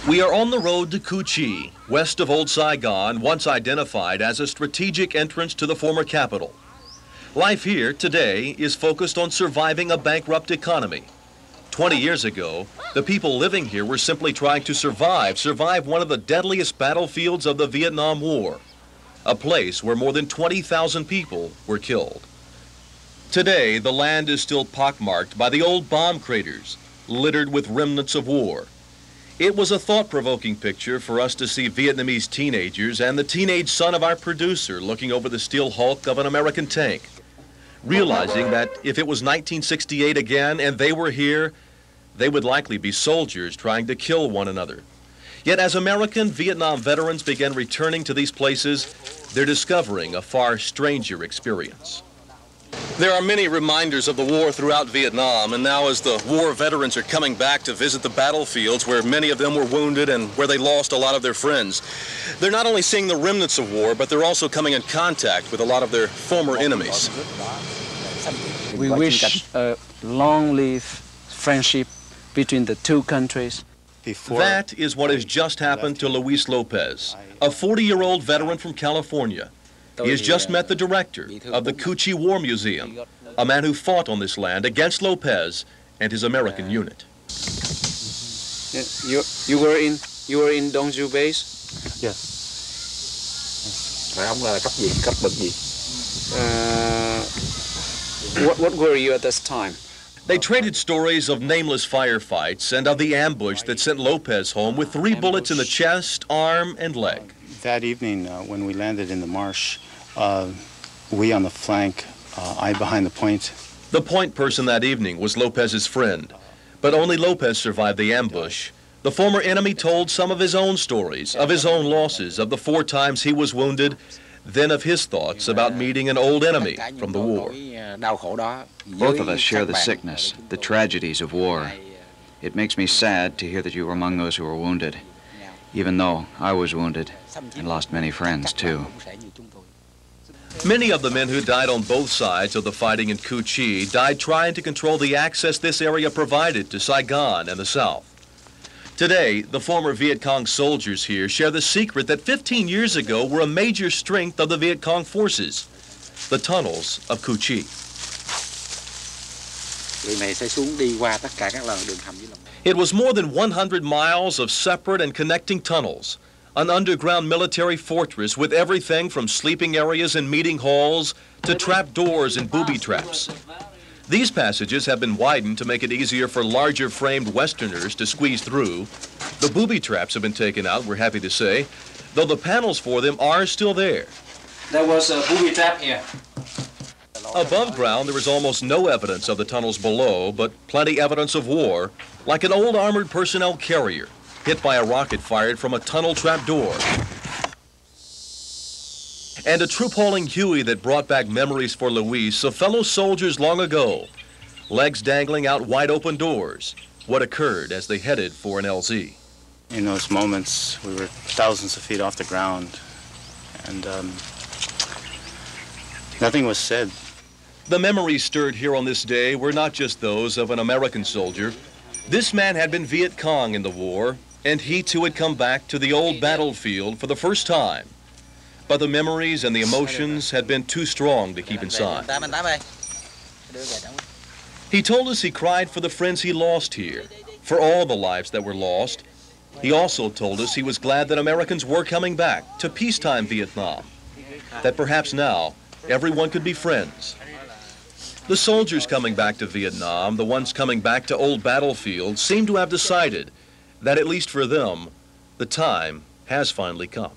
We are on the road to Cutshall, west of Old Saigon, once identified as a strategic entrance to the former capital. Life here today is focused on surviving a bankrupt economy. 20 years ago, the people living here were simply trying to survive one of the deadliest battlefields of the Vietnam War, a place where more than 20,000 people were killed. Today, the land is still pockmarked by the old bomb craters, littered with remnants of war. It was a thought-provoking picture for us to see Vietnamese teenagers and the teenage son of our producer looking over the steel hulk of an American tank, realizing that if it was 1968 again and they were here, they would likely be soldiers trying to kill one another. Yet as American Vietnam veterans began returning to these places, they're discovering a far stranger experience. There are many reminders of the war throughout Vietnam, and now as the war veterans are coming back to visit the battlefields where many of them were wounded and where they lost a lot of their friends, they're not only seeing the remnants of war, but they're also coming in contact with a lot of their former enemies. We wish a long-lived friendship between the two countries. That is what has just happened to Luis Lopez, a 40-year-old veteran from California. He has just met the director of the Cutshall War Museum, a man who fought on this land against Lopez and his American unit. You were in Dong Du base? Yes. What were you at this time? They traded stories of nameless firefights and of the ambush that sent Lopez home with 3 bullets in the chest, arm, and leg. That evening, when we landed in the marsh, we on the flank, I behind the point. The point person that evening was Lopez's friend, but only Lopez survived the ambush. The former enemy told some of his own stories, of his own losses, of the 4 times he was wounded, then of his thoughts about meeting an old enemy from the war. Both of us share the sickness, the tragedies of war. It makes me sad to hear that you were among those who were wounded, even though I was wounded and lost many friends, too. Many of the men who died on both sides of the fighting in Cutshall died trying to control the access this area provided to Saigon and the South. Today, the former Viet Cong soldiers here share the secret that 15 years ago were a major strength of the Viet Cong forces, the tunnels of Cutshall. It was more than 100 miles of separate and connecting tunnels, an underground military fortress with everything from sleeping areas and meeting halls to trap doors and booby traps. These passages have been widened to make it easier for larger framed Westerners to squeeze through. The booby traps have been taken out, we're happy to say, though the panels for them are still there. There was a booby trap here. Above ground, there is almost no evidence of the tunnels below, but plenty evidence of war, like an old armored personnel carrier hit by a rocket fired from a tunnel trap door. And a troop-hauling Huey that brought back memories for Luis of fellow soldiers long ago, legs dangling out wide open doors, what occurred as they headed for an LZ. In those moments, we were thousands of feet off the ground, and nothing was said. The memories stirred here on this day were not just those of an American soldier. This man had been Viet Cong in the war, and he too had come back to the old battlefield for the first time. But the memories and the emotions had been too strong to keep inside. He told us he cried for the friends he lost here, for all the lives that were lost. He also told us he was glad that Americans were coming back to peacetime Vietnam, that perhaps now everyone could be friends. The soldiers coming back to Vietnam, the ones coming back to old battlefields, seem to have decided that, at least for them, the time has finally come.